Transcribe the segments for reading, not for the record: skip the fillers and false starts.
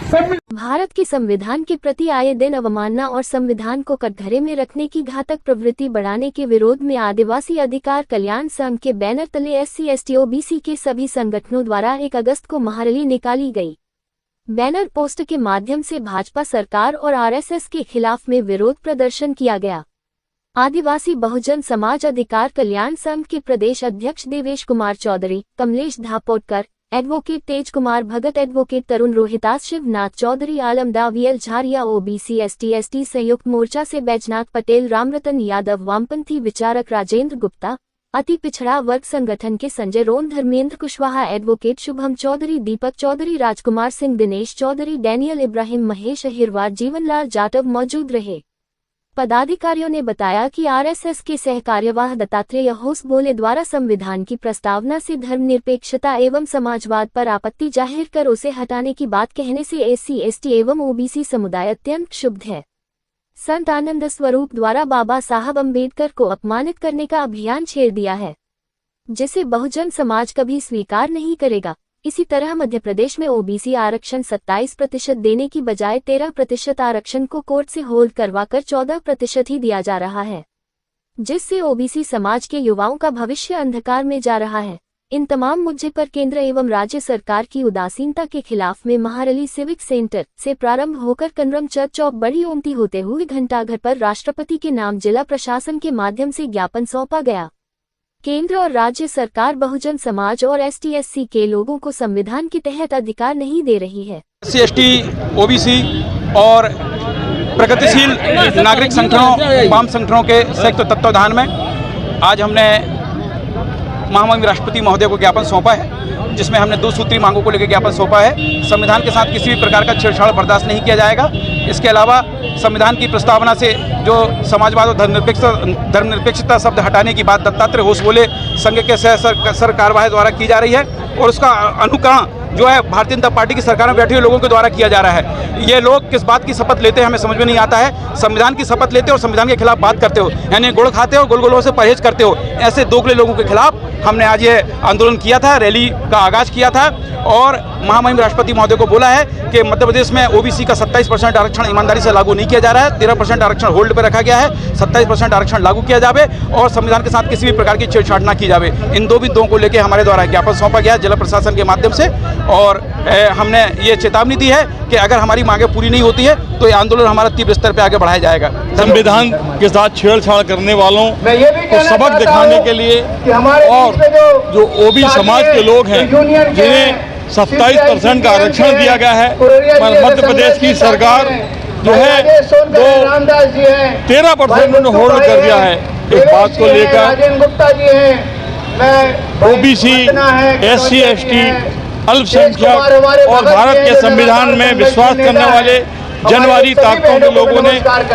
भारत के संविधान के प्रति आए दिन अवमानना और संविधान को कटघरे में रखने की घातक प्रवृत्ति बढ़ाने के विरोध में आदिवासी अधिकार कल्याण संघ के बैनर तले SC ST OBC के सभी संगठनों द्वारा 1 अगस्त को महारैली निकाली गई। बैनर पोस्ट के माध्यम से भाजपा सरकार और RSS के खिलाफ में विरोध प्रदर्शन किया गया। आदिवासी बहुजन समाज अधिकार कल्याण संघ के प्रदेश अध्यक्ष देवेश कुमार चौधरी, कमलेश धापोटकर, एडवोकेट तेज कुमार भगत, एडवोकेट तरुण रोहितास, शिवनाथ चौधरी, आलमदा VL झारिया, OBC ST ST संयुक्त मोर्चा से बैजनाथ पटेल, रामरतन यादव, वामपंथी विचारक राजेंद्र गुप्ता, अति पिछड़ा वर्ग संगठन के संजय रोन, धर्मेंद्र कुशवाहा, एडवोकेट शुभम चौधरी, दीपक चौधरी, राजकुमार सिंह, दिनेश चौधरी, डैनियल इब्राहिम, महेश अहिरवार, जीवनलाल जाटव मौजूद रहे। पदाधिकारियों ने बताया कि RSS के सहकार्यवाह दत्तात्रेय होसबोले द्वारा संविधान की प्रस्तावना से धर्मनिरपेक्षता एवं समाजवाद पर आपत्ति जाहिर कर उसे हटाने की बात कहने से SC ST एवं OBC समुदाय अत्यंत क्षुब्ध है। संत आनंद स्वरूप द्वारा बाबा साहब अम्बेडकर को अपमानित करने का अभियान छेड़ दिया है, जिसे बहुजन समाज कभी स्वीकार नहीं करेगा। इसी तरह मध्य प्रदेश में OBC आरक्षण 27% देने की बजाय 13% आरक्षण को कोर्ट से होल्ड करवाकर 14% ही दिया जा रहा है, जिससे OBC समाज के युवाओं का भविष्य अंधकार में जा रहा है। इन तमाम मुद्दे पर केंद्र एवं राज्य सरकार की उदासीनता के खिलाफ में महारैली सिविक सेंटर से प्रारंभ होकर कनरम चर्च चौक बड़ी ओमती होते हुए घंटाघर पर राष्ट्रपति के नाम जिला प्रशासन के माध्यम से ज्ञापन सौंपा गया। केंद्र और राज्य सरकार बहुजन समाज और ST SC के लोगों को संविधान के तहत अधिकार नहीं दे रही है। SC ST OBC और प्रगतिशील नागरिक संगठनों, वाम संगठनों के संयुक्त तत्वावधान में आज हमने महामहिम राष्ट्रपति महोदय को ज्ञापन सौंपा है, जिसमें हमने 2 सूत्री मांगों को लेकर ज्ञापन सौंपा है। संविधान के साथ किसी भी प्रकार का छेड़छाड़ बर्दाश्त नहीं किया जाएगा। इसके अलावा संविधान की प्रस्तावना से जो समाजवाद और धर्मनिरपेक्षता शब्द हटाने की बात दत्तात्रेय होसबोले संघ के सर कार्यवाही द्वारा की जा रही है और उसका अनुकरण जो है भारतीय जनता पार्टी की सरकार में बैठे हुए लोगों के द्वारा किया जा रहा है। ये लोग किस बात की शपथ लेते हैं हमें समझ में नहीं आता है। संविधान की शपथ लेते हो और संविधान के खिलाफ बात करते हो, यानी गुड़ खाते हो, गुलगुलों से परहेज करते हो। ऐसे दोगले लोगों के खिलाफ हमने आज ये आंदोलन किया था, रैली का आगाज किया था और महामहिम राष्ट्रपति महोदय को बोला है कि मध्य प्रदेश में OBC का 27% आरक्षण ईमानदारी से लागू नहीं किया जा रहा है, 13% आरक्षण होल्ड पर रखा गया है, 27% आरक्षण लागू किया जावे और संविधान के साथ किसी भी प्रकार की छेड़छाड़ ना की जावे। इन दो को लेकर हमारे द्वारा ज्ञापन सौंपा गया जिला प्रशासन के माध्यम से और हमने ये चेतावनी दी है कि अगर हमारी मांगें पूरी नहीं होती है तो ये आंदोलन हमारा तीव्र स्तर पर आगे बढ़ाया जाएगा। संविधान के साथ छेड़छाड़ करने वालों को सबक दिखाने के लिए और जो OBC समाज के लोग हैं जिन्हें 27% का आरक्षण दिया गया है, पर मध्य प्रदेश की सरकार जो है वो 13% उन्होंने होल्ड कर दिया है। इस बात को लेकर OBC SC ST अल्पसंख्यक और भारत के संविधान में विश्वास करने वाले जनवादी ताकतों के लोगों ने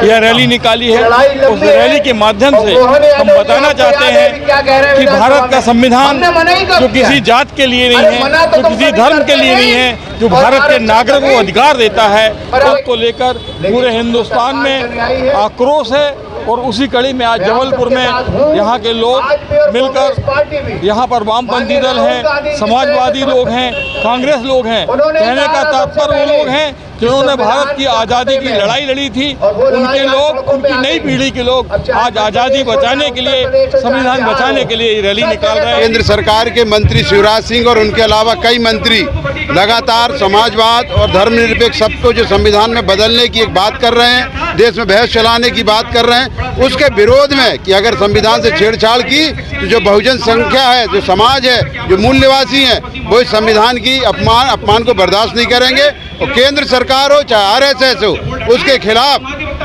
यह रैली निकाली है। उस रैली के माध्यम से हम बताना चाहते हैं कि भारत का संविधान जो किसी जात के लिए नहीं है, जो किसी धर्म के लिए नहीं है, जो भारत के नागरिकों को अधिकार देता है, उसको लेकर पूरे हिंदुस्तान में आक्रोश है। और उसी कड़ी में आज जबलपुर में यहाँ के लोग मिलकर, यहाँ पर वामपंथी दल हैं, समाजवादी लोग हैं, कांग्रेस लोग हैं, कहने का तात्पर्य वो लोग हैं जिन्होंने भारत की आज़ादी की लड़ाई लड़ी थी, उनके लोग, उनकी नई पीढ़ी के लोग आज आज़ादी बचाने के लिए, संविधान बचाने के लिए रैली निकाल रहे हैं। केंद्र सरकार के मंत्री शिवराज सिंह और उनके अलावा कई मंत्री लगातार समाजवाद और धर्मनिरपेक्ष शब्द को जो संविधान में बदलने की एक बात कर रहे हैं, देश में बहस चलाने की बात कर रहे हैं, उसके विरोध में कि अगर संविधान से छेड़छाड़ की तो जो बहुजन संख्या है, जो समाज है, जो मूल निवासी हैं, वो इस संविधान की अपमान को बर्दाश्त नहीं करेंगे और केंद्र सरकार हो चाहे RSS हो, उसके खिलाफ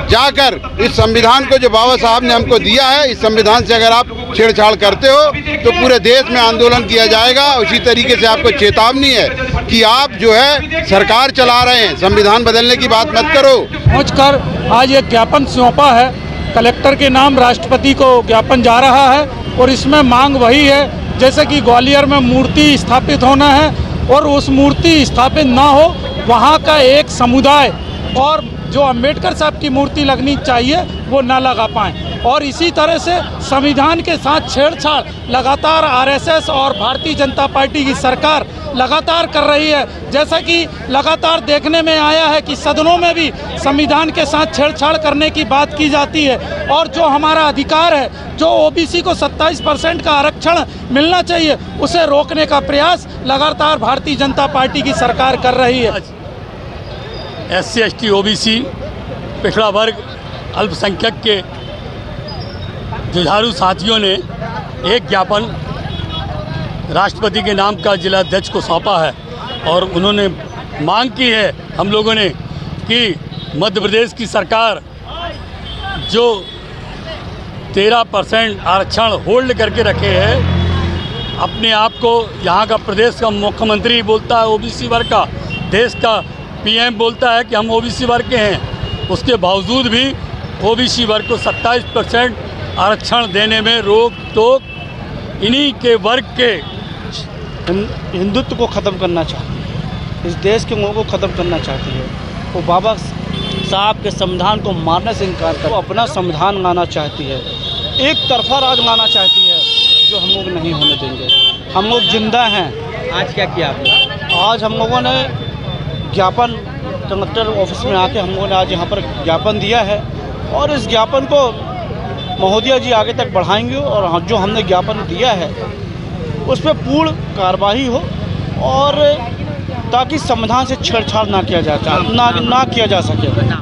जाकर इस संविधान को जो बाबा साहब ने हमको दिया है, इस संविधान से अगर आप छेड़छाड़ करते हो तो पूरे देश में आंदोलन किया जाएगा। उसी तरीके से आपको चेतावनी है कि आप जो है सरकार चला रहे हैं, संविधान बदलने की बात मत करो। पहुंचकर आज ये ज्ञापन सौंपा है, कलेक्टर के नाम राष्ट्रपति को ज्ञापन जा रहा है और इसमें मांग वही है जैसे कि ग्वालियर में मूर्ति स्थापित होना है और उस मूर्ति स्थापित ना हो, वहाँ का एक समुदाय और जो अंबेडकर साहब की मूर्ति लगनी चाहिए वो ना लगा पाएँ। और इसी तरह से संविधान के साथ छेड़छाड़ लगातार आरएसएस और भारतीय जनता पार्टी की सरकार लगातार कर रही है। जैसा कि लगातार देखने में आया है कि सदनों में भी संविधान के साथ छेड़छाड़ करने की बात की जाती है, और जो हमारा अधिकार है, जो ओबीसी को 27% का आरक्षण मिलना चाहिए, उसे रोकने का प्रयास लगातार भारतीय जनता पार्टी की सरकार कर रही है। SC ST OBC पिछड़ा वर्ग अल्पसंख्यक के जुझारू साथियों ने एक ज्ञापन राष्ट्रपति के नाम का जिलाध्यक्ष को सौंपा है, और उन्होंने मांग की है हम लोगों ने कि मध्य प्रदेश की सरकार जो 13% आरक्षण होल्ड करके रखे है, अपने आप को यहाँ का प्रदेश का मुख्यमंत्री बोलता है ओबीसी वर्ग का, देश का PM बोलता है कि हम ओबीसी वर्ग के हैं, उसके बावजूद भी ओबीसी वर्ग को 27% आरक्षण देने में रोक टोक इन्हीं के वर्ग के हिंदुत्व को ख़त्म करना चाहती है, इस देश के लोगों को ख़त्म करना चाहती है। वो बाबा साहब के संविधान को मारने से इनकार कर, वो अपना संविधान लाना चाहती है, एक तरफा राज लाना चाहती है, जो हम लोग नहीं होने देंगे। हम लोग जिंदा हैं। आज क्या किया आपने? आज हम लोगों ने ज्ञापन कलेक्टर ऑफिस में आके हम लोगों ने आज यहाँ पर ज्ञापन दिया है, और इस ज्ञापन को महोदया जी आगे तक बढ़ाएंगे, और जो हमने ज्ञापन दिया है उस पर पूर्ण कार्रवाई हो, और ताकि संविधान से छेड़छाड़ ना किया जा सके।